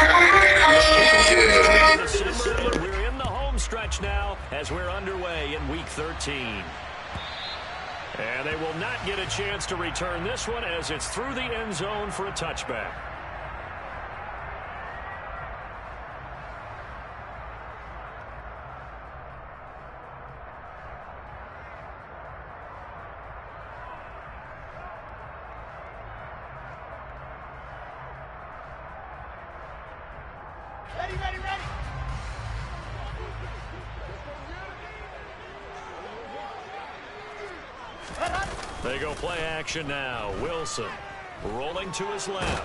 And we're in the home stretch now as we're underway in Week 13. And they will not get a chance to return this one as it's through the end zone for a touchback. Ready. They go play action now. Wilson rolling to his left.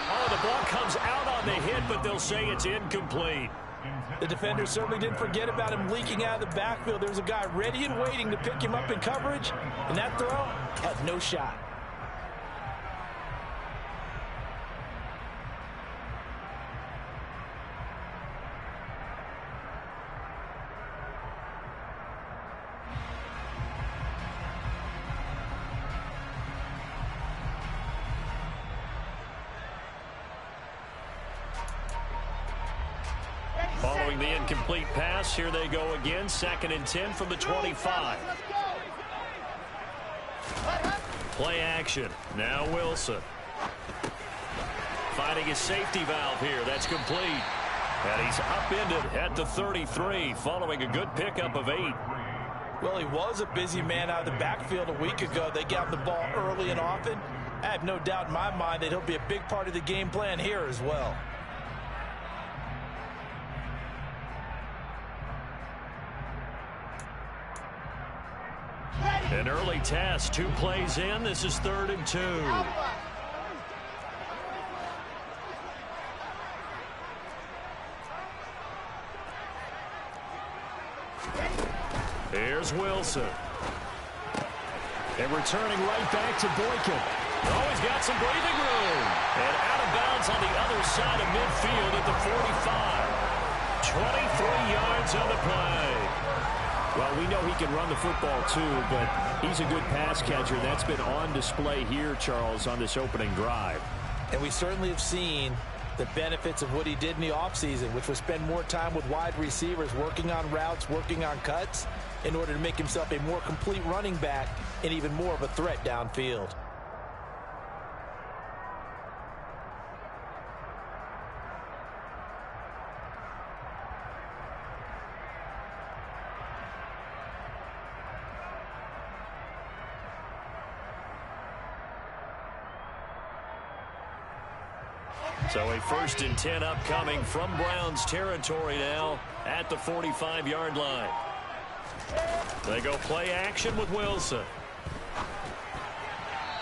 Oh, the ball comes out on the hit, but they'll say it's incomplete. The defender certainly didn't forget about him leaking out of the backfield. There was a guy ready and waiting to pick him up in coverage, and that throw had no shot. Following the incomplete pass, here they go again. 2nd and 10 from the 25. Play action. Now Wilson. Finding his safety valve here. That's complete. And he's upended at the 33 following a good pickup of 8. Well, he was a busy man out of the backfield a week ago. They got the ball early and often. I have no doubt in my mind that he'll be a big part of the game plan here as well. An early test, 2 plays in. This is 3rd and 2. Here's Wilson. And returning right back to Boykin. Oh, he's got some breathing room. And out of bounds on the other side of midfield at the 45. 23 yards on the play. Well, we know he can run the football too, but he's a good pass catcher. That's been on display here, Charles, on this opening drive. And we certainly have seen the benefits of what he did in the offseason, which was spend more time with wide receivers, working on routes, working on cuts, in order to make himself a more complete running back and even more of a threat downfield. So a 1st and 10 upcoming from Browns territory now at the 45-yard line. They go play action with Wilson.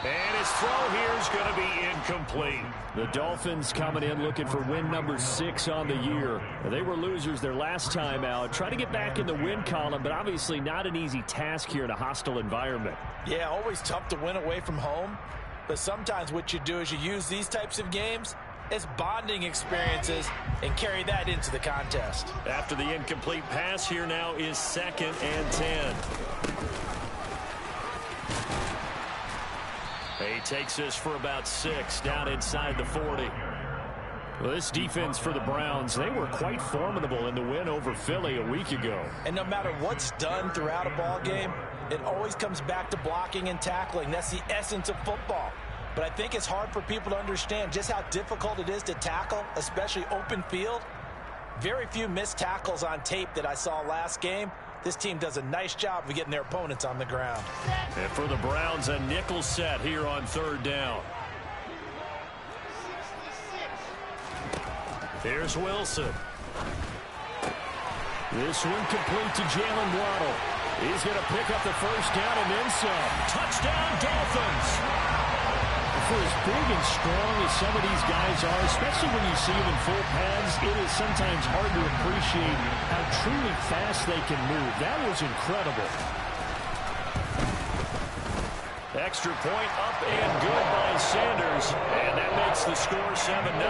And his throw here is going to be incomplete. The Dolphins coming in looking for win number 6 on the year. They were losers their last time out. Try to get back in the win column, but obviously not an easy task here in a hostile environment. Yeah, always tough to win away from home. But sometimes what you do is you use these types of games as bonding experiences and carry that into the contest. After the incomplete pass, here now is 2nd and 10. He takes this for about 6 down inside the 40. Well, this defense for the Browns, they were quite formidable in the win over Philly a week ago. And no matter what's done throughout a ball game, it always comes back to blocking and tackling. That's the essence of football. But I think it's hard for people to understand just how difficult it is to tackle, especially open field. Very few missed tackles on tape that I saw last game. This team does a nice job of getting their opponents on the ground. And for the Browns, a nickel set here on 3rd down. Here's Wilson. This one complete to Jalen Waddle. He's going to pick up the 1st down and then some. Touchdown, Dolphins! For as big and strong as some of these guys are, especially when you see them in full pads, it is sometimes hard to appreciate how truly fast they can move. That was incredible. Extra point up and good by Sanders. And that makes the score 7-0.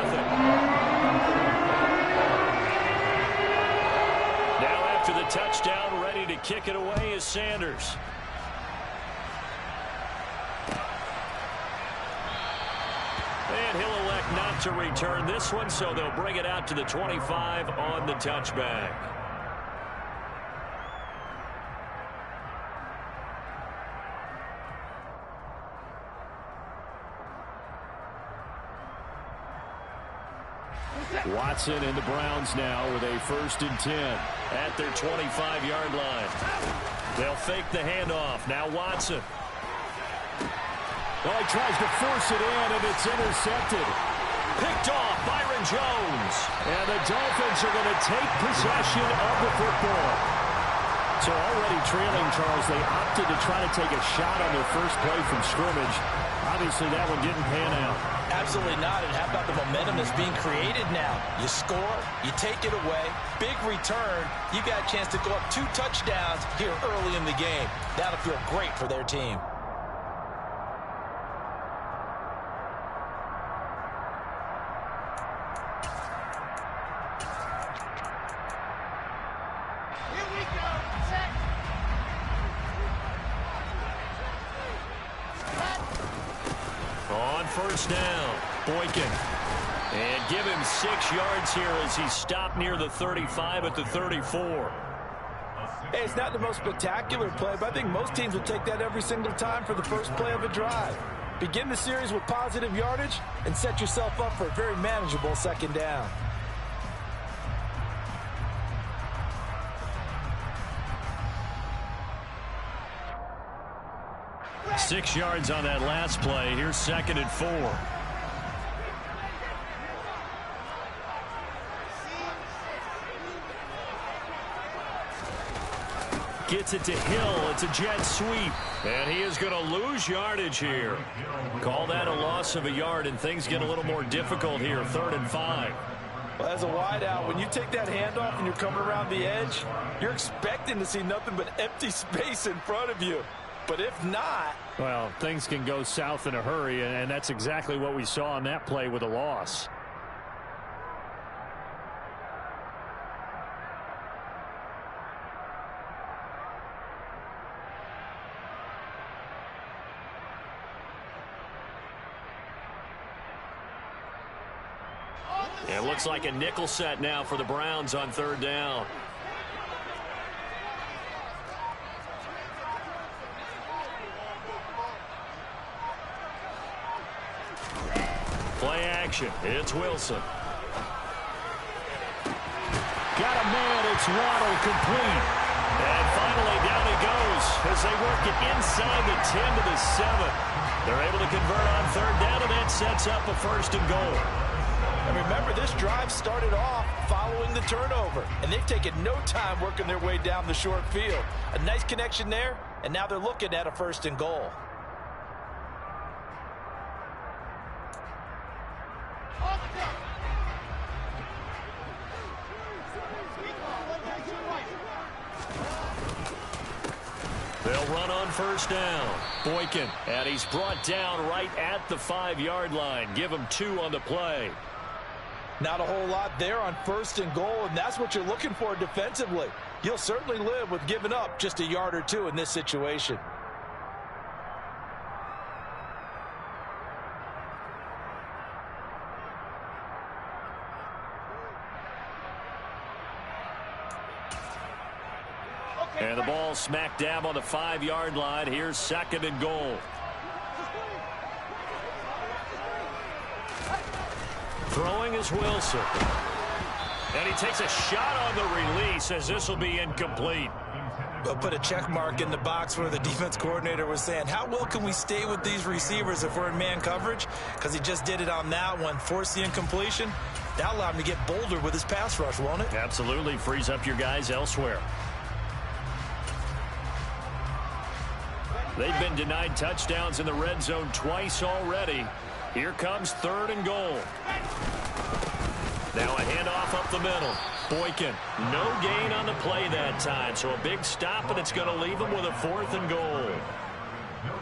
Now after the touchdown, ready to kick it away is Sanders. And he'll elect elect not to return this one, so they'll bring it out to the 25 on the touchback. Watson and the Browns now with a 1st and 10 at their 25-yard line. They'll fake the handoff. Now Watson. Well, he tries to force it in, and it's intercepted. Picked off Byron Jones. And the Dolphins are going to take possession of the football. So already trailing, Charles, they opted to try to take a shot on their first play from scrimmage. Obviously, that one didn't pan out. Absolutely not. And how about the momentum that's being created now? You score, you take it away, big return. You got a chance to go up 2 touchdowns here early in the game. That'll feel great for their team. First down, Boykin. And give him 6 yards here as he stopped near the 35 at the 34. Hey, it's not the most spectacular play, but I think most teams will take that every single time for the first play of a drive. Begin the series with positive yardage and set yourself up for a very manageable 2nd down. Six yards on that last play. Here's 2nd and 4. Gets it to Hill. It's a jet sweep. And he is going to lose yardage here. Call that a loss of a yard, and things get a little more difficult here. 3rd and 5. Well, as a wideout, when you take that handoff and you're coming around the edge, you're expecting to see nothing but empty space in front of you. But if not... Well, things can go south in a hurry, and that's exactly what we saw on that play with a loss. It looks like a nickel set now for the Browns on 3rd down. Play action. It's Wilson. Got a man. It's Waddle, complete. And finally down he goes as they work it inside the 10 to the 7. They're able to convert on 3rd down, and that sets up a 1st and goal. And remember, this drive started off following the turnover, and they've taken no time working their way down the short field. A nice connection there, and now they're looking at a 1st and goal. They'll run on 1st down. Boykin, and he's brought down right at the 5-yard line. Give him 2 on the play. Not a whole lot there on 1st and goal, and that's what you're looking for defensively. You'll certainly live with giving up just a yard or 2 in this situation. And the ball smack dab on the 5-yard line. Here's 2nd and goal. Throwing is Wilson. And he takes a shot on the release as this will be incomplete. But put a check mark in the box where the defense coordinator was saying, how well can we stay with these receivers if we're in man coverage? Because he just did it on that one, forced the incompletion. That allowed him to get bolder with his pass rush, won't it? Absolutely. Frees up your guys elsewhere. They've been denied touchdowns in the red zone twice already. Here comes 3rd and goal. Now a handoff up the middle. Boykin, no gain on the play that time, so a big stop, and it's going to leave him with a 4th and goal.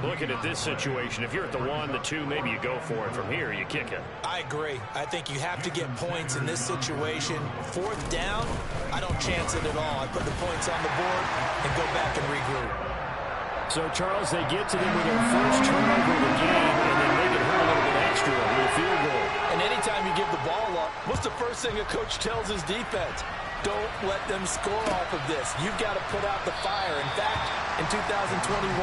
Looking at this situation, if you're at the 1, the 2, maybe you go for it. From here, you kick it. I agree. I think you have to get points in this situation. 4th down, I don't chance it at all. I put the points on the board and go back and regroup. So, Charles, they get to them with their first turnover of the game and then make it hurt a little bit extra with a field goal. And any first thing a coach tells his defense. Don't let them score off of this. You've got to put out the fire. In fact, in 2021,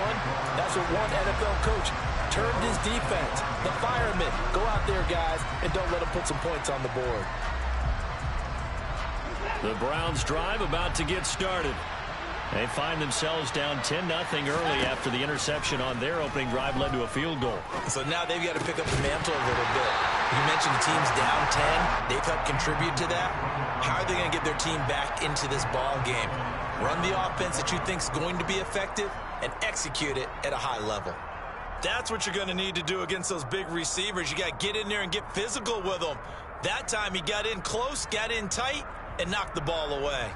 that's what one NFL coach turned his defense. The firemen. Go out there, guys, and don't let them put some points on the board. The Browns drive about to get started. They find themselves down 10-0 early after the interception on their opening drive led to a field goal. So now they've got to pick up the mantle a little bit. You mentioned the team's down 10. They've helped contribute to that. How are they going to get their team back into this ball game? Run the offense that you think is going to be effective and execute it at a high level. That's what you're going to need to do against those big receivers. You got to get in there and get physical with them. That time he got in close, got in tight, and knocked the ball away.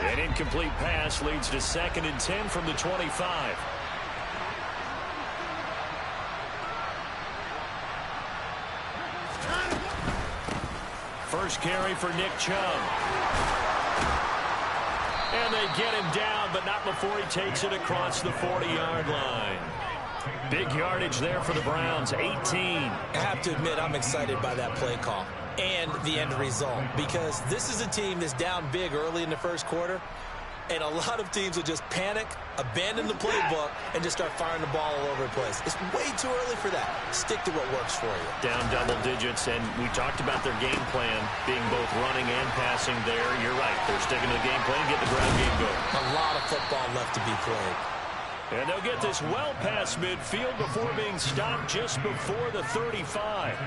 An incomplete pass leads to 2nd and 10 from the 25. First carry for Nick Chubb. And they get him down, but not before he takes it across the 40-yard line. Big yardage there for the Browns, 18. I have to admit, I'm excited by that play call and the end result, because this is a team that's down big early in the first quarter, and a lot of teams will just panic, abandon the playbook, and just start firing the ball all over the place. It's way too early for that. Stick to what works for you. Down double digits, and we talked about their game plan being both running and passing there. You're right. They're sticking to the game plan, get the ground game going. A lot of football left to be played. And they'll get this well past midfield before being stopped just before the 35.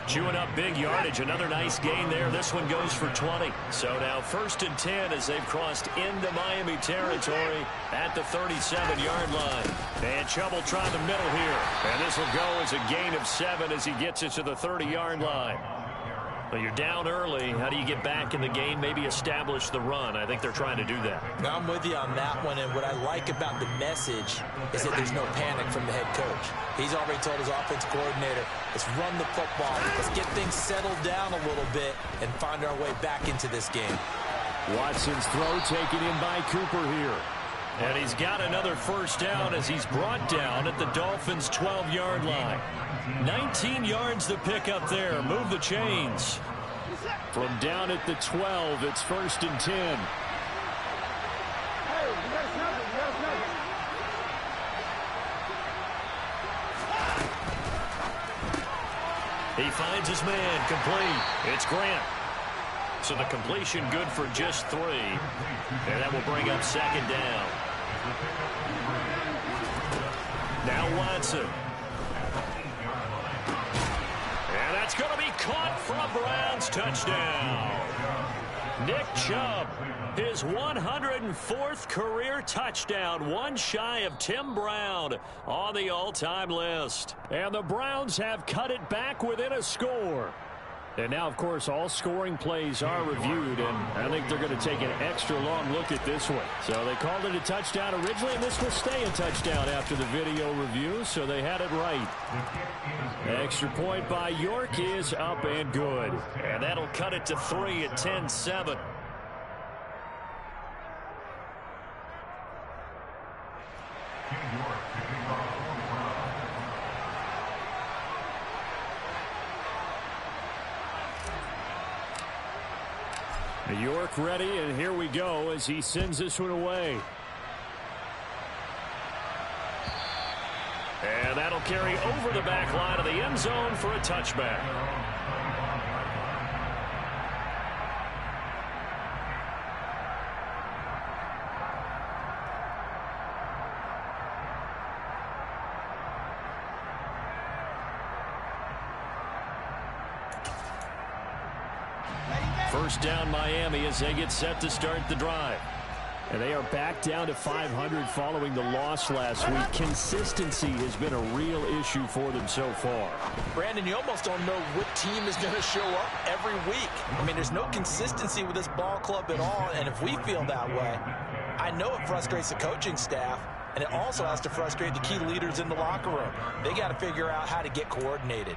Chewing up big yardage. Another nice gain there. This one goes for 20. So now 1st and 10 as they've crossed into Miami territory at the 37-yard line. And Chubb will try the middle here. And this will go as a gain of 7 as he gets it to the 30-yard line. But you're down early. How do you get back in the game? Maybe establish the run. I think they're trying to do that. Now, I'm with you on that one, and what I like about the message is that there's no panic from the head coach. He's already told his offensive coordinator, let's run the football. Let's get things settled down a little bit and find our way back into this game. Watson's throw taken in by Cooper here. And he's got another first down as he's brought down at the Dolphins' 12-yard line. 19 yards to pick up there. Move the chains. From down at the 12, it's 1st and 10. He finds his man, complete. It's Grant. So the completion good for just 3. And that will bring up 2nd down. Now Watson. And that's going to be caught for a Browns touchdown. Nick Chubb, his 104th career touchdown, one shy of Tim Brown on the all-time list. And the Browns have cut it back within a score. And now, of course, all scoring plays are reviewed, and I think they're going to take an extra long look at this one. So they called it a touchdown originally, and this will stay a touchdown after the video review, so they had it right. Extra point by York is up and good. And that'll cut it to 3 at 10-7. York ready, and here we go as he sends this one away. And that'll carry over the back line of the end zone for a touchback. First down Miami as they get set to start the drive. And they are back down to 500 following the loss last week. Consistency has been a real issue for them so far. Brandon, you almost don't know what team is going to show up every week. I mean, there's no consistency with this ball club at all, and if we feel that way, I know it frustrates the coaching staff, and it also has to frustrate the key leaders in the locker room. They got to figure out how to get coordinated.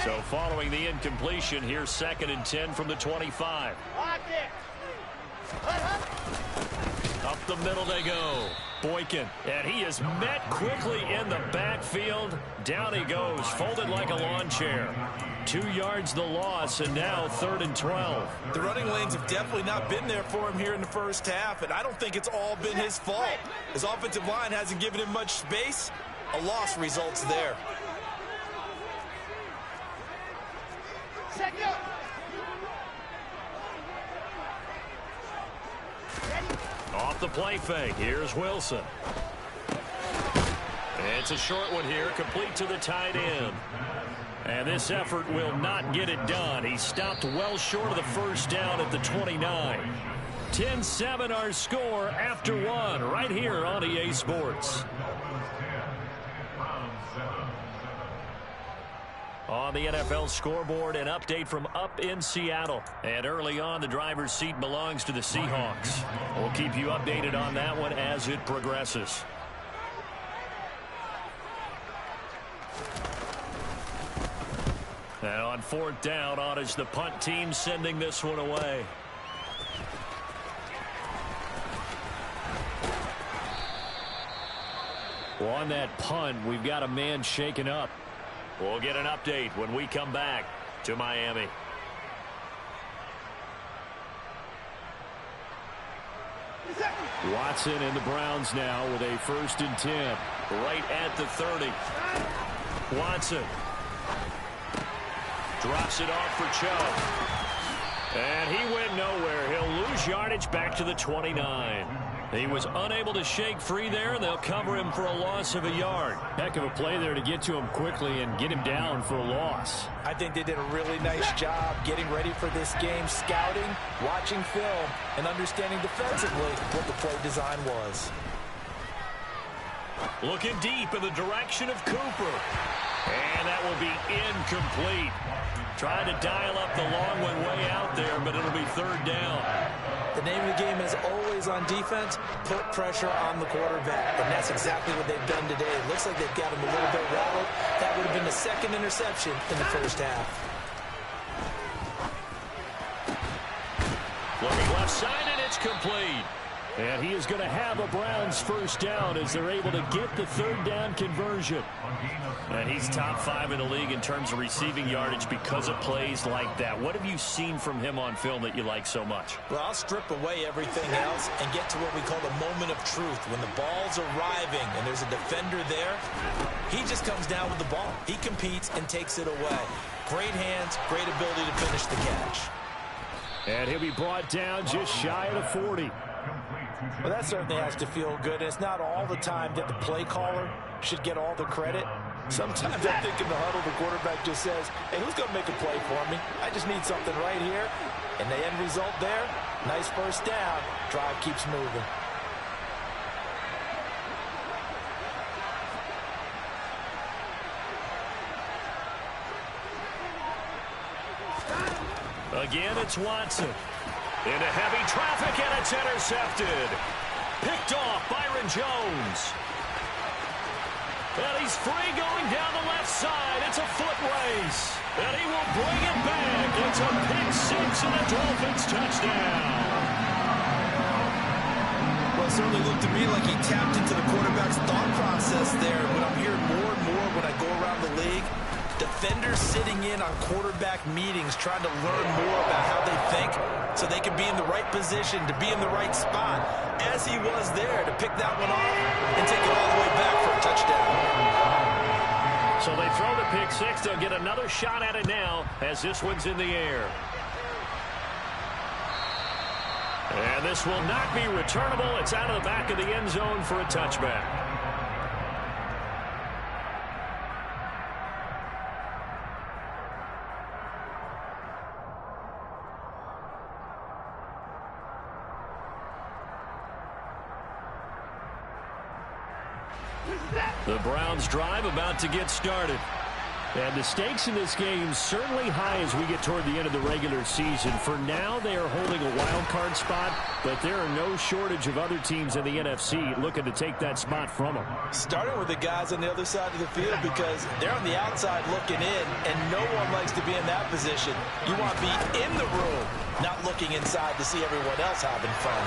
So following the incompletion, here's 2nd and 10 from the 25. Up the middle they go. Boykin. And he is met quickly in the backfield. Down he goes, folded like a lawn chair. 2 yards the loss, and now 3rd and 12. The running lanes have definitely not been there for him here in the first half, and I don't think it's all been his fault. His offensive line hasn't given him much space. A loss results there. Off the play fake. Here's Wilson. It's a short one here, complete to the tight end. And this effort will not get it done. He stopped well short of the first down at the 29. 10-7 our score after 1 right here on EA Sports. On the NFL scoreboard, an update from up in Seattle. And early on, the driver's seat belongs to the Seahawks. We'll keep you updated on that one as it progresses. And on 4th down, on is the punt team sending this one away. Well, on that punt, we've got a man shaken up. We'll get an update when we come back to Miami. Watson and the Browns now with a 1st and 10. Right at the 30. Watson. Drops it off for Chubb. And he went nowhere. He'll lose yardage back to the 29. He was unable to shake free there, and they'll cover him for a loss of a yard. Heck of a play there to get to him quickly and get him down for a loss. I think they did a really nice job getting ready for this game, scouting, watching film, and understanding defensively what the play design was. Looking deep in the direction of Cooper. And that will be incomplete. Trying to dial up the long one way out there, but it'll be 3rd down. The name of the game is always on defense, put pressure on the quarterback. And that's exactly what they've done today. It looks like they've got him a little bit rattled. That would have been the 2nd interception in the first half. Looking left side, and it's complete. And he is going to have a Browns 1st down as they're able to get the 3rd down conversion. And he's top 5 in the league in terms of receiving yardage because of plays like that. What have you seen from him on film that you like so much? Well, I'll strip away everything else and get to what we call the moment of truth. When the ball's arriving and there's a defender there, he just comes down with the ball. He competes and takes it away. Great hands, great ability to finish the catch. And he'll be brought down just shy of the 40. Well, that certainly has to feel good. It's not all the time that the play caller should get all the credit. Sometimes I think in the huddle, the quarterback just says, hey, who's going to make a play for me? I just need something right here. And the end result there, nice 1st down. Drive keeps moving. Again, it's Watson. Into heavy traffic, and it's intercepted. Picked off Byron Jones. And he's free going down the left side. It's a foot race. And he will bring it back. It's a pick 6 and a Dolphins touchdown. Well, it certainly looked to me like he tapped into the quarterback's thought process there. But I'm hearing more and more when I go around the league, defenders sitting in on quarterback meetings trying to learn more about how they think so they can be in the right position, to be in the right spot, as he was there to pick that one off and take it all the way back for a touchdown. So they throw the pick 6. They'll get another shot at it now as this one's in the air. And this will not be returnable. It's out of the back of the end zone for a touchback. The Browns drive about to get started. And the stakes in this game certainly high as we get toward the end of the regular season. For now, they are holding a wild card spot, but there are no shortage of other teams in the NFC looking to take that spot from them. Starting with the guys on the other side of the field, because they're on the outside looking in, and no one likes to be in that position. You want to be in the room, not looking inside to see everyone else having fun.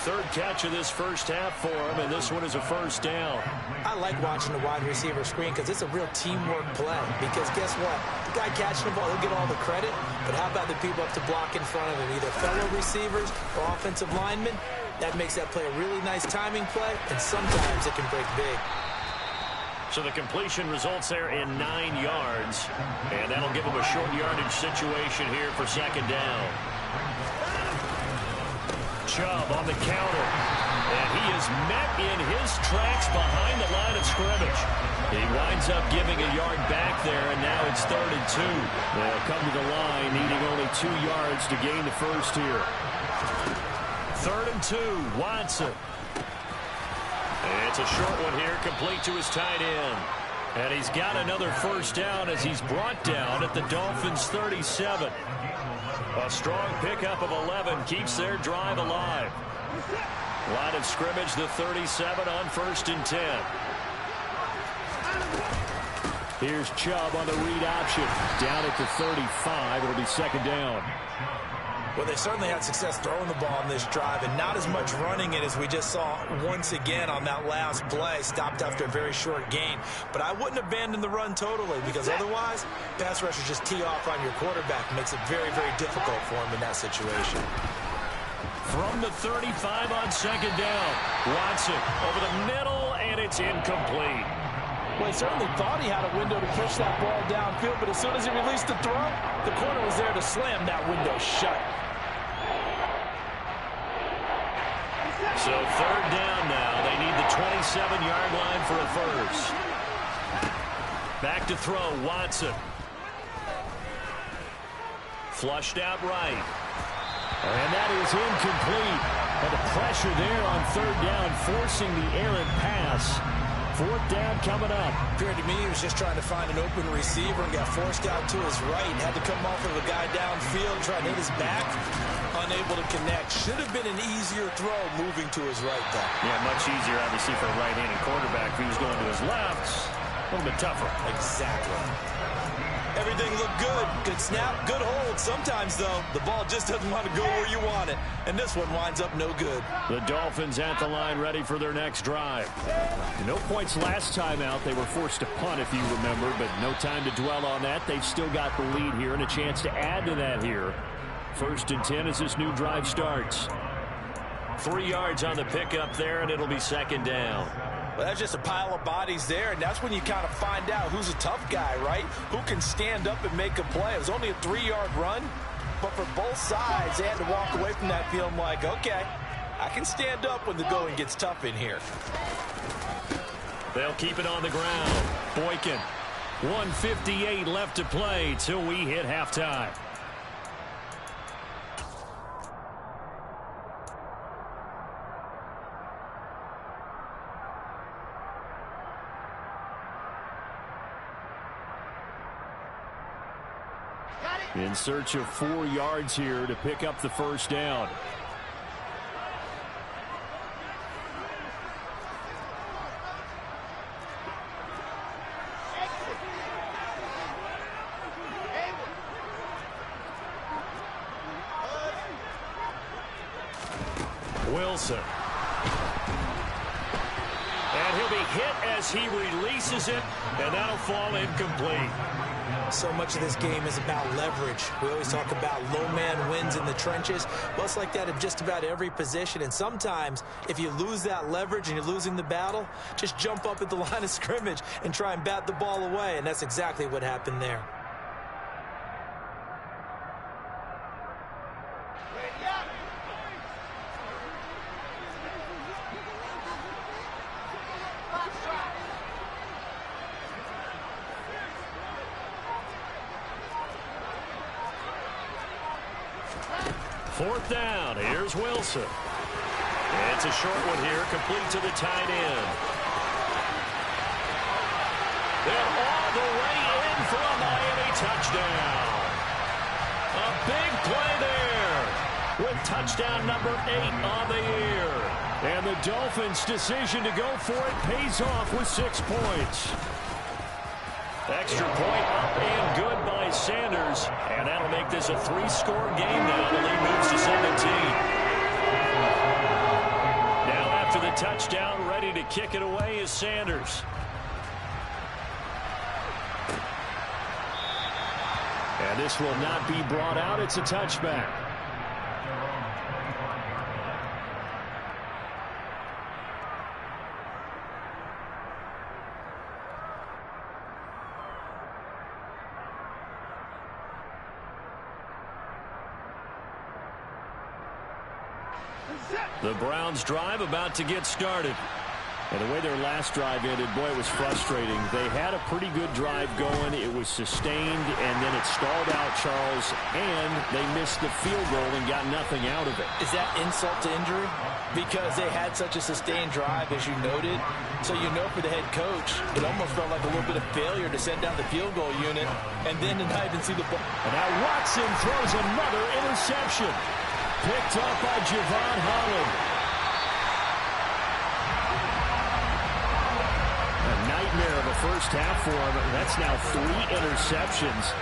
third catch of this first half for him, and this one is a first down. I like watching the wide receiver screen because it's a real teamwork play. Because guess what? The guy catching the ball, he'll get all the credit, but how about the people up to block in front of him, either fellow receivers or offensive linemen? That makes that play a really nice timing play, and sometimes it can break big. So the completion results there in 9 yards, and that'll give him a short yardage situation here for second down. Chubb on the counter, and he is met in his tracks behind the line of scrimmage. He winds up giving a yard back there, and now it's 3rd and 2. They'll come to the line needing only 2 yards to gain the first here. 3rd and 2, Watson. It's a short one here, complete to his tight end. And he's got another first down as he's brought down at the Dolphins' 37. A strong pickup of 11 keeps their drive alive. Line of scrimmage, the 37 on 1st and 10. Here's Chubb on the read option. Down at the 35, it'll be second down. Well, they certainly had success throwing the ball on this drive, and not as much running it as we just saw once again on that last play. Stopped after a very short gain. But I wouldn't abandon the run totally, because otherwise, pass rushers just tee off on your quarterback. Makes it very, very difficult for him in that situation. From the 35 on second down, Watson over the middle, and it's incomplete. Well, he certainly thought he had a window to push that ball downfield, but as soon as he released the throw, the corner was there to slam that window shut. So 3rd down now. They need the 27-yard line for a first. Back to throw, Watson. Flushed out right. And that is incomplete. And the pressure there on 3rd down, forcing the errant pass. 4th down coming up. Appeared to me he was just trying to find an open receiver and got forced out to his right. Had to come off of a guy downfield, trying to hit his back. Unable to connect. Should have been an easier throw moving to his right, though. Yeah, much easier, obviously, for a right-handed quarterback. If he was going to his left, a little bit tougher. Exactly. Everything looked good. Good snap, good hold. Sometimes, though, the ball just doesn't want to go where you want it. And this one winds up no good. The Dolphins at the line ready for their next drive. No points last time out. They were forced to punt, if you remember, but no time to dwell on that. They've still got the lead here and a chance to add to that here. 1st and 10 as this new drive starts. 3 yards on the pickup there, and it'll be second down. Well, that's just a pile of bodies there, and that's when you kind of find out who's a tough guy, right? Who can stand up and make a play. It was only a 3-yard run, but for both sides, they had to walk away from that feeling like, okay, I can stand up when the going gets tough in here. They'll keep it on the ground. Boykin, 1:58 left to play till we hit halftime. In search of 4 yards here to pick up the first down. Wilson. And he'll be hit as he releases it, and that'll fall incomplete. So much of this game is about leverage. We always talk about low man wins in the trenches. Well, it's like that in just about every position. And sometimes, if you lose that leverage and you're losing the battle, just jump up at the line of scrimmage and try and bat the ball away. And that's exactly what happened there. Fourth down. Here's Wilson. It's a short one here, complete to the tight end. And all the way in for a Miami touchdown. A big play there with touchdown number 8 on the year. And the Dolphins' decision to go for it pays off with 6 points. Extra point up and good by Sanders. And that'll make this a 3-score game now. The lead moves to 17. After the touchdown, ready to kick it away is Sanders. And this will not be brought out. It's a touchback. The Browns drive about to get started. And the way their last drive ended, boy, it was frustrating. They had a pretty good drive going. It was sustained, and then it stalled out, Charles, and they missed the field goal and got nothing out of it. Is that insult to injury? Because they had such a sustained drive, as you noted. So you know for the head coach, it almost felt like a little bit of failure to send down the field goal unit and then to not even see the ball. And now Watson throws another interception. Picked up by Javon Holland. A nightmare of a first half for him. That's now 3 interceptions.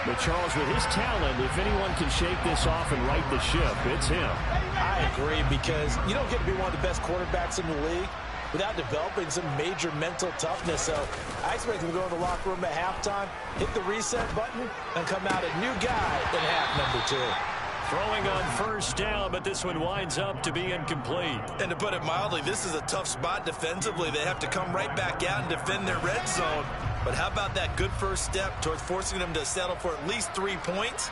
But Charles, with his talent, if anyone can shake this off and right the ship, it's him. I agree, because you don't get to be one of the best quarterbacks in the league without developing some major mental toughness. So I expect him to go in the locker room at halftime, hit the reset button, and come out a new guy in half number 2. Throwing on first down, but this one winds up to be incomplete. And to put it mildly, this is a tough spot defensively. They have to come right back out and defend their red zone. But how about that good first step towards forcing them to settle for at least 3 points?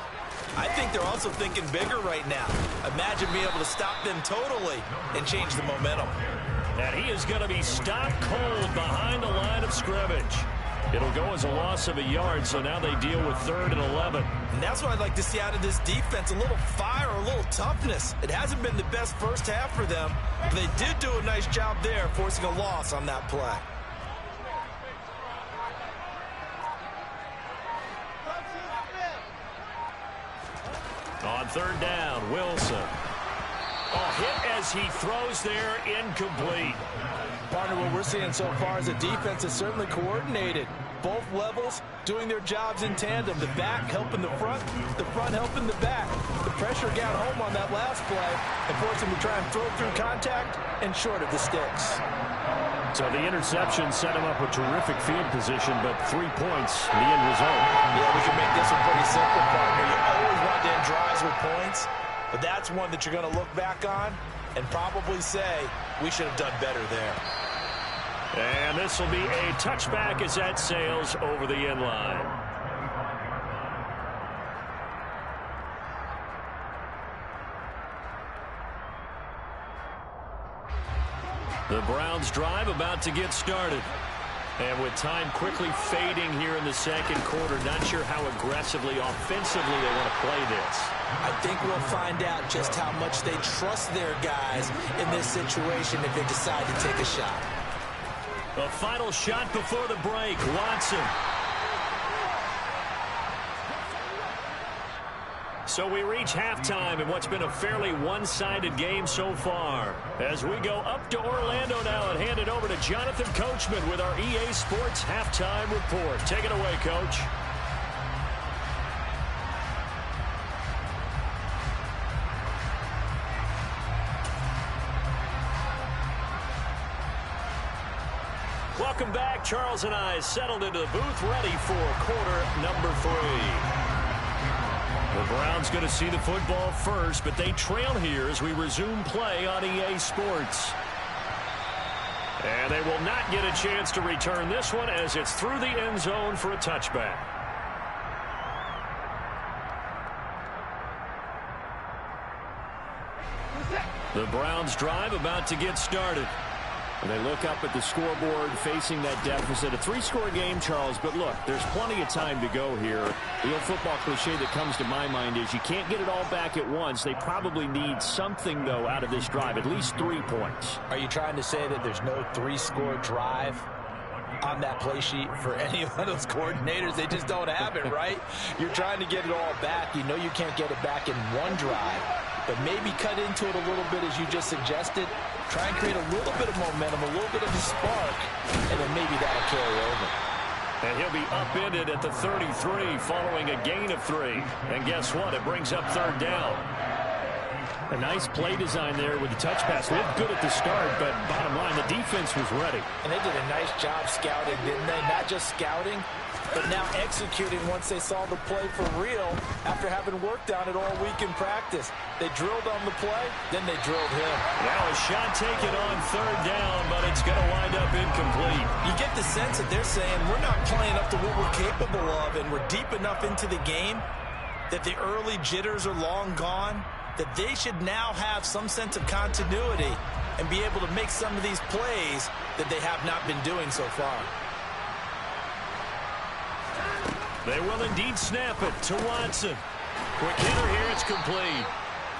I think they're also thinking bigger right now. Imagine being able to stop them totally and change the momentum. And he is going to be stopped cold behind the line of scrimmage. It'll go as a loss of a yard, so now they deal with 3rd and 11. And that's what I'd like to see out of this defense, a little fire, a little toughness. It hasn't been the best first half for them, but they did do a nice job there forcing a loss on that play. On 3rd down, Wilson. A hit as he throws there, incomplete. Partner, what we're seeing so far is the defense is certainly coordinated. Both levels doing their jobs in tandem. The back helping the front helping the back. The pressure got home on that last play and forced him to try and throw through contact and short of the sticks. So the interception set him up with terrific field position, but 3 points, the end result. Yeah, we can make this one pretty simple, partner. You always want to end drives with points, but that's one that you're going to look back on and probably say, we should have done better there. And this will be a touchback as that sails over the end line. The Browns drive about to get started. And with time quickly fading here in the second quarter, not sure how aggressively, offensively they want to play this. I think we'll find out just how much they trust their guys in this situation if they decide to take a shot. A final shot before the break. Watson. So we reach halftime in what's been a fairly one-sided game so far. As we go up to Orlando now and hand it over to Jonathan Coachman with our EA Sports Halftime Report. Take it away, Coach. Welcome back. Charles and I settled into the booth, ready for quarter number 3. The Browns going to see the football first, but they trail here as we resume play on EA Sports. And they will not get a chance to return this one as it's through the end zone for a touchback. The Browns drive about to get started. And they look up at the scoreboard facing that deficit. A 3-score game, Charles, but look, there's plenty of time to go here. The old football cliche that comes to my mind is you can't get it all back at once. They probably need something, though, out of this drive, at least 3 points. Are you trying to say that there's no 3-score drive on that play sheet for any of those coordinators? They just don't have it, right? You're trying to get it all back. You know you can't get it back in one drive, but maybe cut into it a little bit as you just suggested. Try and create a little bit of momentum, a little bit of a spark, and then maybe that'll carry over. And he'll be upended at the 33 following a gain of 3. And guess what? It brings up 3rd down. A nice play design there with the touch pass. Looked good at the start, but bottom line, the defense was ready. And they did a nice job scouting, didn't they? Not just scouting, but now executing once they saw the play for real after having worked on it all week in practice. They drilled on the play, then they drilled him. Now a shot taken on third down, but it's going to wind up incomplete. You get the sense that they're saying we're not playing up to what we're capable of, and we're deep enough into the game that the early jitters are long gone, that they should now have some sense of continuity and be able to make some of these plays that they have not been doing so far. They will indeed snap it to Watson. Quick hitter here, it's complete.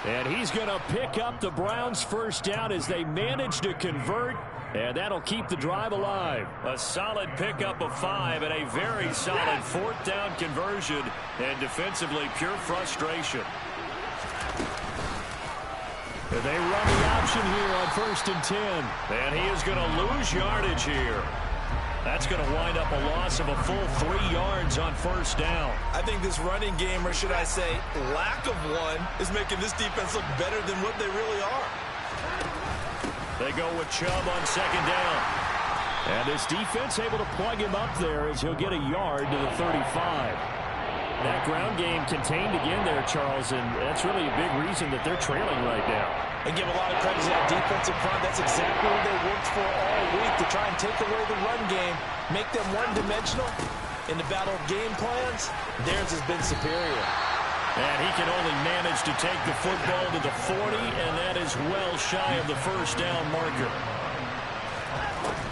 And he's going to pick up the Browns' first down as they manage to convert, and that'll keep the drive alive. A solid pickup of 5 and a very solid fourth down conversion, and defensively pure frustration. And they run the option here on 1st and 10. And he is going to lose yardage here. That's going to wind up a loss of a full 3 yards on 1st down. I think this running game, or should I say lack of one, is making this defense look better than what they really are. They go with Chubb on 2nd down. And this defense able to plug him up there as he'll get a yard to the 35. That ground game contained again there, Charles, and that's really a big reason that they're trailing right now. And give a lot of credit to that defensive front. That's exactly what they worked for all week, to try and take away the run game, make them one-dimensional. In the battle of game plans, theirs has been superior. And he can only manage to take the football to the 40, and that is well shy of the 1st down marker.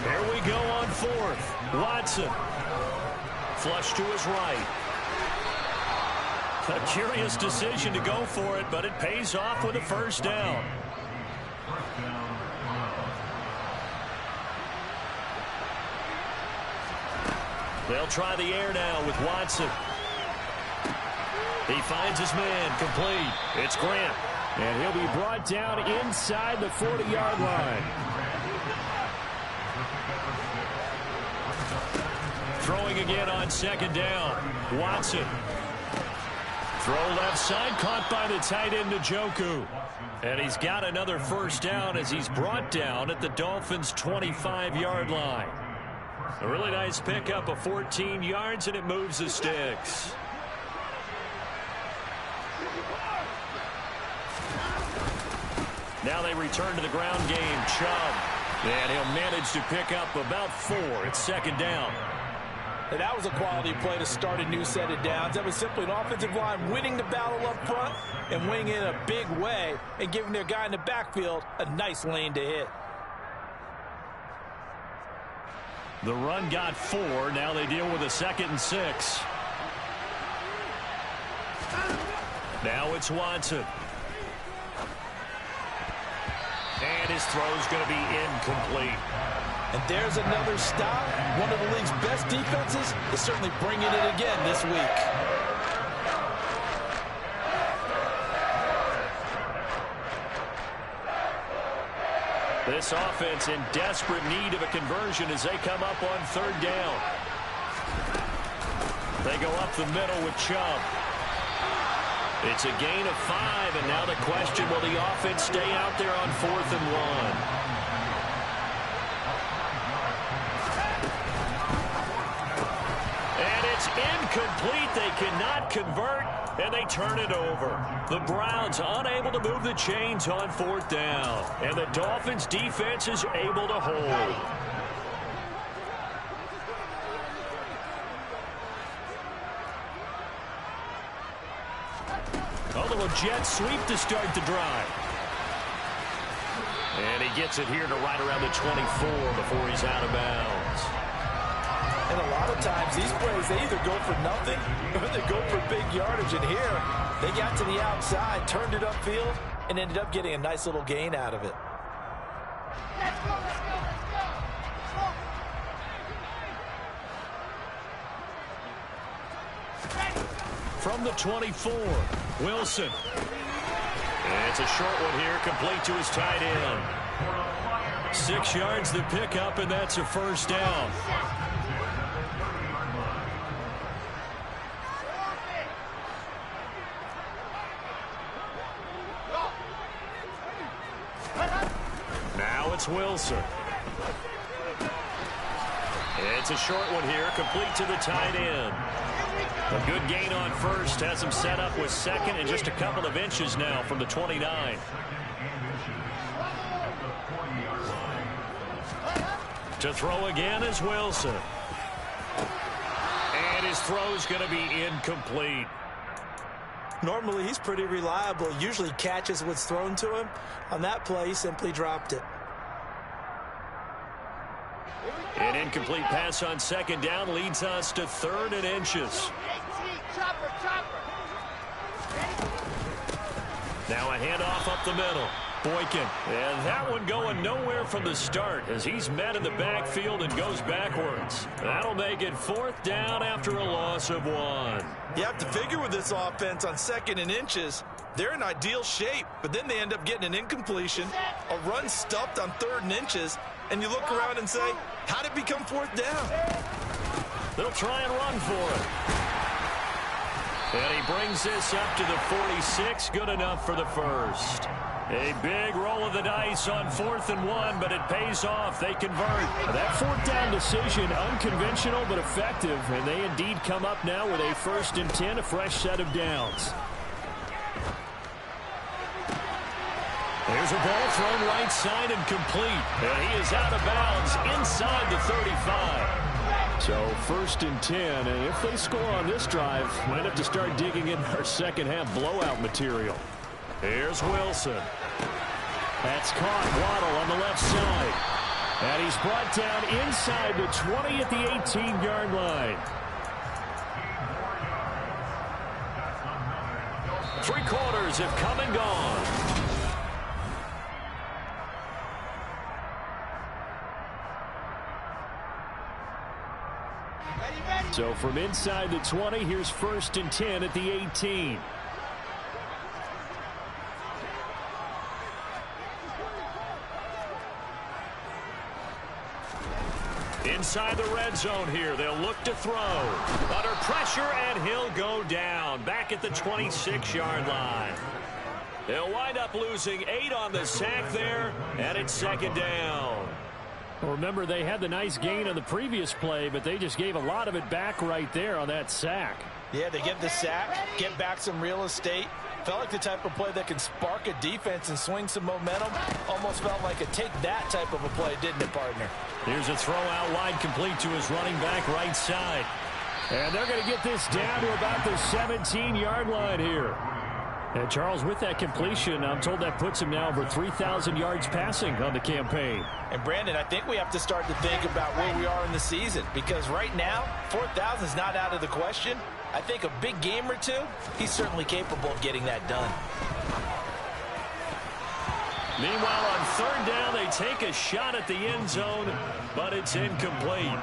Here we go on 4th. Watson. Flush to his right. A curious decision to go for it, but it pays off with a 1st down. They'll try the air now with Watson. He finds his man, complete. It's Grant. And he'll be brought down inside the 40-yard line. Throwing again on 2nd down. Watson. Throw left side, caught by the tight end Njoku. And he's got another 1st down as he's brought down at the Dolphins' 25-yard line. A really nice pickup of 14 yards, and it moves the sticks. Now they return to the ground game. Chubb. And he'll manage to pick up about 4 at 2nd down. And that was a quality play to start a new set of downs. That was simply an offensive line winning the battle up front and winning it in a big way and giving their guy in the backfield a nice lane to hit. The run got 4. Now they deal with a 2nd and 6. Now it's Watson. And his throw's going to be incomplete. And there's another stop. One of the league's best defenses is certainly bringing it again this week. This offense in desperate need of a conversion as they come up on 3rd down. They go up the middle with Chubb. It's a gain of 5, and now the question, will the offense stay out there on 4th and 1? Incomplete. They cannot convert, and they turn it over. The Browns unable to move the chains on 4th down, and the Dolphins defense is able to hold. A little jet sweep to start the drive. And he gets it here to right around the 24 before he's out of bounds. And a lot of times these plays, they either go for nothing or they go for big yardage. And here, they got to the outside, turned it upfield, and ended up getting a nice little gain out of it. From the 24, Wilson. And it's a short one here, complete to his tight end. 6 yards the pickup, and that's a 1st down. It's Wilson. It's a short one here, complete to the tight end. A good gain on first has him set up with second and just a couple of inches now from the 29. To throw again is Wilson. And his throw's going to be incomplete. Normally, he's pretty reliable. Usually catches what's thrown to him. On that play, he simply dropped it. An incomplete pass on second down leads us to 3rd and inches. Now a handoff up the middle. Boykin. And that one going nowhere from the start as he's met in the backfield and goes backwards. That'll make it 4th down after a loss of 1. You have to figure with this offense on 2nd and inches, they're in ideal shape, but then they end up getting an incompletion, a run stuffed on 3rd and inches, and you look around and say, how did it become 4th down? They'll try and run for it. And he brings this up to the 46, good enough for the first. A big roll of the dice on 4th and 1, but it pays off. They convert. That 4th down decision, unconventional but effective, and they indeed come up now with a 1st and 10, a fresh set of downs. There's a ball thrown right side and complete. And he is out of bounds inside the 35. So 1st and 10, and if they score on this drive, might have to start digging in our second half blowout material. Here's Wilson. That's caught. Waddle on the left side. And he's brought down inside the 20 at the 18-yard line. 3 quarters have come and gone. So from inside the 20, here's 1st and 10 at the 18. Inside the red zone here, they'll look to throw. Under pressure, and he'll go down. Back at the 26-yard line. They'll wind up losing 8 on the sack there, and it's 2nd down. Well, remember, they had the nice gain on the previous play, but they just gave a lot of it back right there on that sack. Yeah, they get the sack, get back some real estate. Felt like the type of play that can spark a defense and swing some momentum. Almost felt like a take that type of a play, didn't it, partner? Here's a throw out wide, complete to his running back right side. And they're going to get this down to about the 17-yard line here. And Charles, with that completion, I'm told that puts him now over 3,000 yards passing on the campaign. And Brandon, I think we have to start to think about where we are in the season, because right now, 4,000 is not out of the question. I think a big game or two, he's certainly capable of getting that done. Meanwhile, on 3rd down, they take a shot at the end zone, but it's incomplete.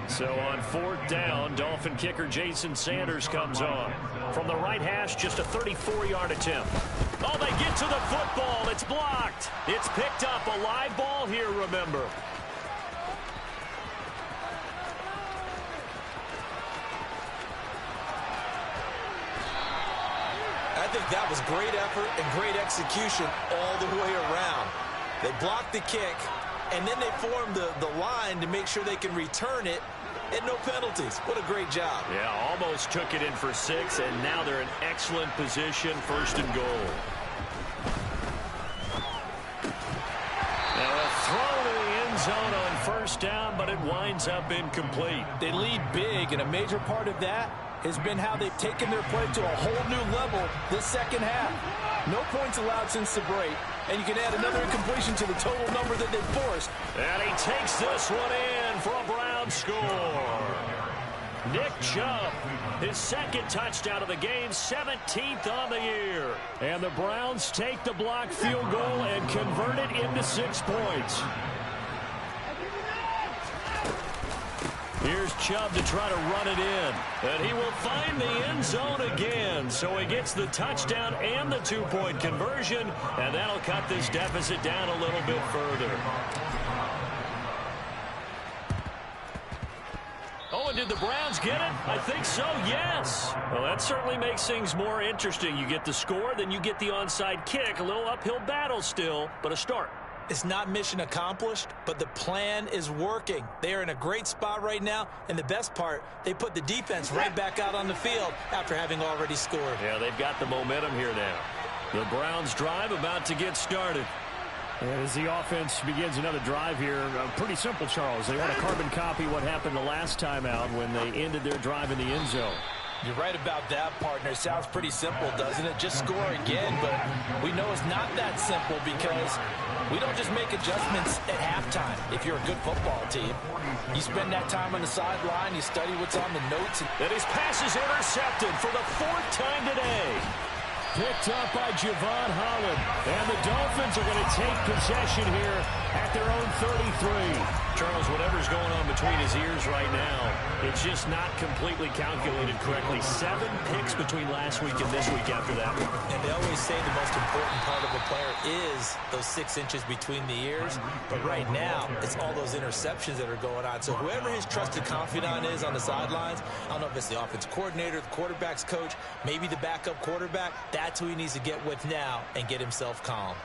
So on 4th down, Dolphin kicker Jason Sanders comes on. From the right hash, just a 34-yard attempt. Oh, they get to the football. It's blocked. It's picked up. A live ball here, remember. I think that was great effort and great execution all the way around. They blocked the kick, and then they formed the line to make sure they can return it and no penalties. What a great job. Yeah, almost took it in for 6, and now they're in excellent position, 1st and goal. Now a throw to the end zone on 1st down, but it winds up incomplete. They lead big, and a major part of that has been how they've taken their play to a whole new level this second half. No points allowed since the break, and you can add another incompletion to the total number that they've forced. And he takes this one in for a Brown score. Nick Chubb, his 2nd touchdown of the game, 17th on the year. And the Browns take the blocked field goal and convert it into 6 points. Here's Chubb to try to run it in. And he will find the end zone again. So he gets the touchdown and the 2-point conversion. And that'll cut this deficit down a little bit further. Oh, and did the Browns get it? I think so, yes. Well, that certainly makes things more interesting. You get the score, then you get the onside kick. A little uphill battle still, but a start. It's not mission accomplished, but the plan is working. They are in a great spot right now, and the best part, they put the defense right back out on the field after having already scored. Yeah, they've got the momentum here now. The Browns drive about to get started. And as the offense begins another drive here, pretty simple, Charles. They want to carbon copy what happened the last time out when they ended their drive in the end zone. You're right about that, partner. It sounds pretty simple, doesn't it? Just score again, but we know it's not that simple because we don't just make adjustments at halftime. If you're a good football team, you spend that time on the sideline, you study what's on the notes. And his pass is intercepted for the 4th time today. Picked up by Javon Holland. And the Dolphins are going to take possession here at their own 33. Charles, whatever's going on between his ears right now, it's just not completely calculated correctly. 7 picks between last week and this week after that one. And they always say the most important part of a player is those 6 inches between the ears. But right now, it's all those interceptions that are going on. So whoever his trusted confidant is on the sidelines, I don't know if it's the offense coordinator, the quarterback's coach, maybe the backup quarterback, that's who he needs to get with now and get himself calm.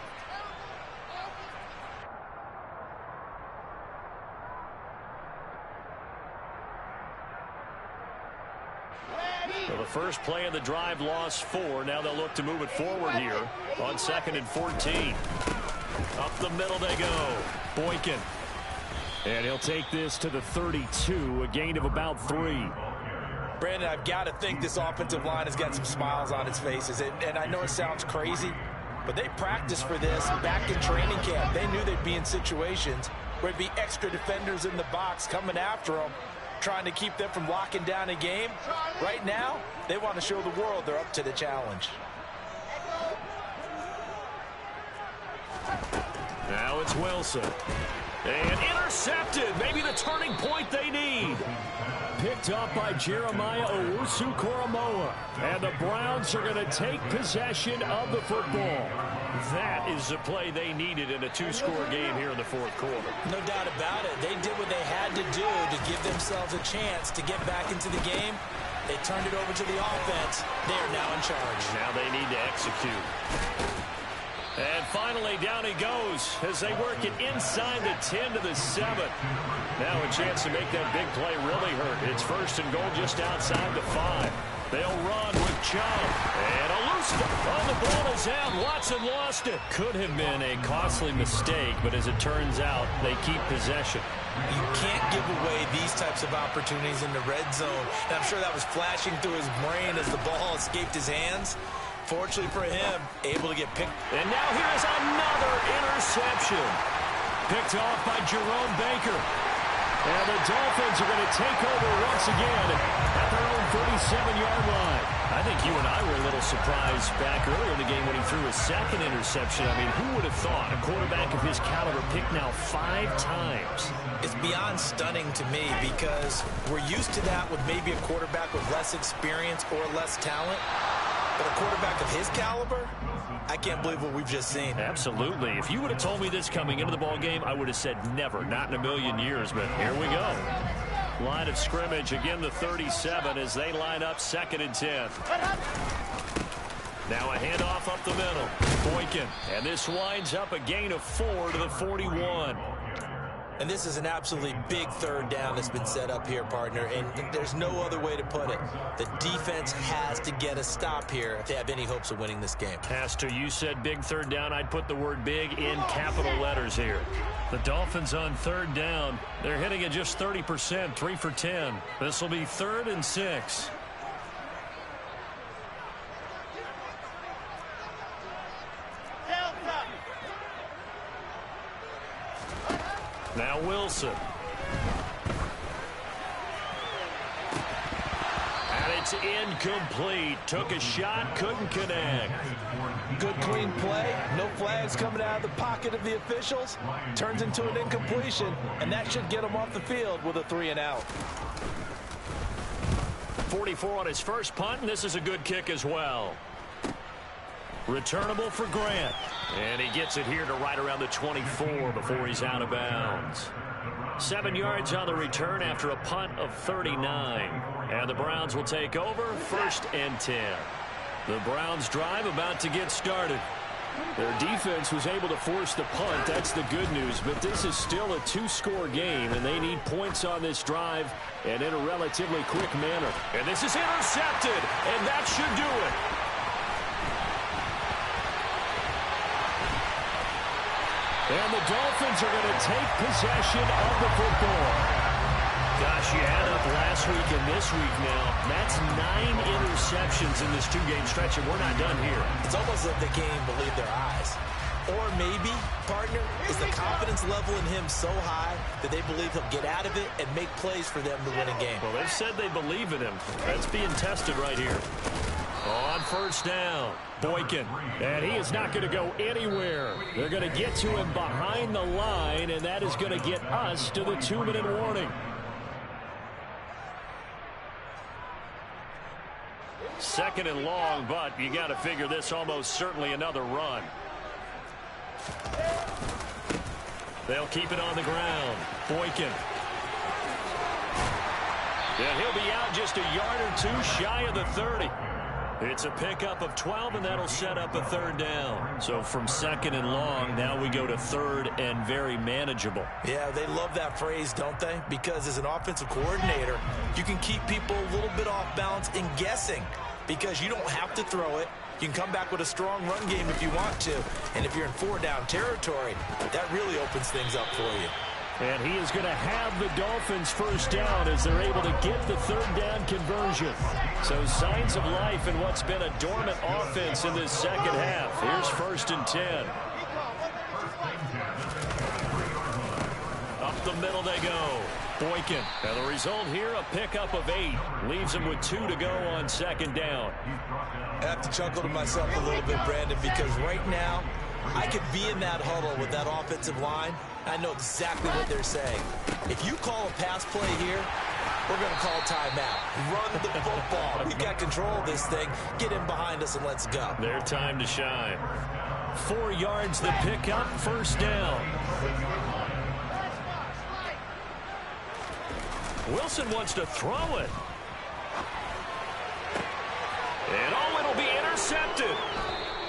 So the first play of the drive lost 4. Now they'll look to move it forward here on 2nd and 14. Up the middle they go. Boykin. And he'll take this to the 32, a gain of about 3. Brandon, I've got to think this offensive line has got some smiles on its faces. And I know it sounds crazy, but they practiced for this back in training camp. They knew they'd be in situations where there'd be extra defenders in the box coming after them, trying to keep them from locking down a game. Right now, they want to show the world they're up to the challenge. Now it's Wilson. And intercepted. Maybe the turning point they need. Picked up by Jeremiah Owusu-Koramoah. And the Browns are going to take possession of the football. That is the play they needed in a 2-score game here in the 4th quarter. No doubt about it. They did what they had to do to give themselves a chance to get back into the game. They turned it over to the offense. They are now in charge. Now they need to execute. And finally, down he goes as they work it inside the 10 to the 7. Now a chance to make that big play really hurt. It's 1st and goal just outside the 5. They'll run with Chubb. And a loose ball. The ball is out. Watson lost it. Could have been a costly mistake, but as it turns out, they keep possession. You can't give away these types of opportunities in the red zone. And I'm sure that was flashing through his brain as the ball escaped his hands. Fortunately for him, able to get picked. And now here's another interception. Picked off by Jerome Baker. And the Dolphins are going to take over once again at their own 37-yard line. I think you and I were a little surprised back earlier in the game when he threw his 2nd interception. I mean, who would have thought a quarterback of his caliber picked now 5 times? It's beyond stunning to me because we're used to that with maybe a quarterback with less experience or less talent. But a quarterback of his caliber, I can't believe what we've just seen. Absolutely. If you would have told me this coming into the ball game, I would have said never, not in a million years. But here we go. Line of scrimmage, again the 37 as they line up 2nd and 10. Now a handoff up the middle. Boykin. And this winds up a gain of 4 to the 41. And this is an absolutely big 3rd down that's been set up here, partner. And there's no other way to put it. The defense has to get a stop here if they have any hopes of winning this game. Pastor, you said big 3rd down. I'd put the word big in capital letters here. The Dolphins on 3rd down. They're hitting at just 30%, 3 for 10. This will be 3rd and 6. Now Wilson. And it's incomplete. Took a shot, couldn't connect. Good clean play. No flags coming out of the pocket of the officials. Turns into an incompletion, and that should get them off the field with a 3-and-out. 44 on his first punt, and this is a good kick as well. Returnable for Grant. And he gets it here to right around the 24 before he's out of bounds. 7 yards on the return after a punt of 39. And the Browns will take over 1st and 10. The Browns drive about to get started. Their defense was able to force the punt. That's the good news. But this is still a two-score game, and they need points on this drive and in a relatively quick manner. And this is intercepted, and that should do it. And the Dolphins are going to take possession of the football. Gosh, you add up last week and this week now. That's 9 interceptions in this two-game stretch, and we're not done here. It's almost like they can't even believe their eyes. Or maybe, partner, is the confidence level in him so high that they believe he'll get out of it and make plays for them to win a game. Well, they've said they believe in him. That's being tested right here. On first down, Boykin. And he is not going to go anywhere. They're going to get to him behind the line, and that is going to get us to the 2-minute warning. Second and long, but you got to figure this almost certainly another run. They'll keep it on the ground. Boykin. And he'll be out just a yard or two shy of the 30. It's a pickup of 12, and that'll set up a third down. So from second and long, now we go to third and very manageable. Yeah, they love that phrase, don't they? Because as an offensive coordinator, you can keep people a little bit off balance and guessing because you don't have to throw it. You can come back with a strong run game if you want to. And if you're in 4-down territory, that really opens things up for you. And he is going to have the Dolphins first down as they're able to get the third down conversion. So signs of life in what's been a dormant offense in this second half. Here's first and 10. Up the middle they go. Boykin. And the result here, a pickup of 8. Leaves him with 2 to go on second down. I have to chuckle to myself a little bit, Brandon, because right now, I could be in that huddle with that offensive line. I know exactly what they're saying. If you call a pass play here, we're going to call timeout. Run the football. We've got control of this thing. Get in behind us and let's go. Their time to shine. 4 yards the pickup, first down. Wilson wants to throw it. And oh, it'll be intercepted.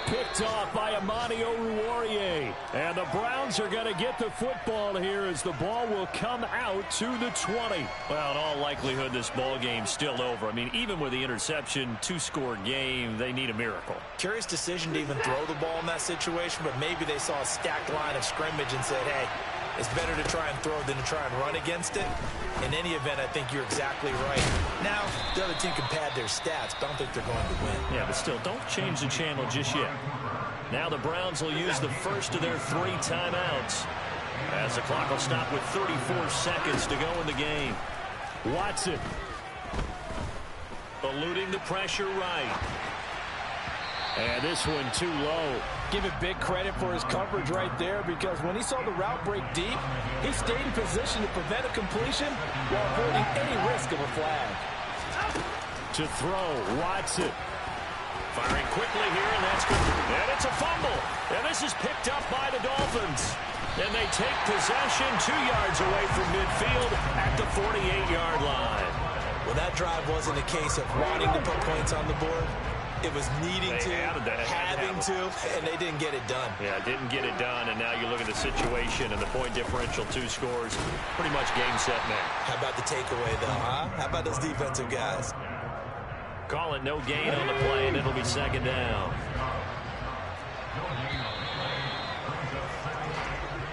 Picked off by Amani Oruwariye. And the Browns are going to get the football here as the ball will come out to the 20. Well, in all likelihood, this ball game's still over. I mean, even with the interception, 2-score game, they need a miracle. Curious decision to even throw the ball in that situation, but maybe they saw a stacked line of scrimmage and said, hey, it's better to try and throw than to try and run against it. In any event, I think you're exactly right. Now, the other team can pad their stats, but I don't think they're going to win. Yeah, but still, don't change the channel just yet. Now the Browns will use the first of their 3 timeouts as the clock will stop with 34 seconds to go in the game. Watson. Eluding the pressure right. And this one too low. Give it big credit for his coverage right there because when he saw the route break deep, he stayed in position to prevent a completion while avoiding any risk of a flag. To throw, Watson. Firing quickly here, and that's good. And it's a fumble. And this is picked up by the Dolphins. And they take possession 2 yards away from midfield at the 48-yard line. Well, that drive wasn't a case of wanting to put points on the board. It was needing to, having to, and they didn't get it done. Yeah, didn't get it done, and now you look at the situation and the point differential, 2 scores, pretty much game, set, match. How about the takeaway, though, huh? How about those defensive guys? Call it no gain on the play, and it'll be second down.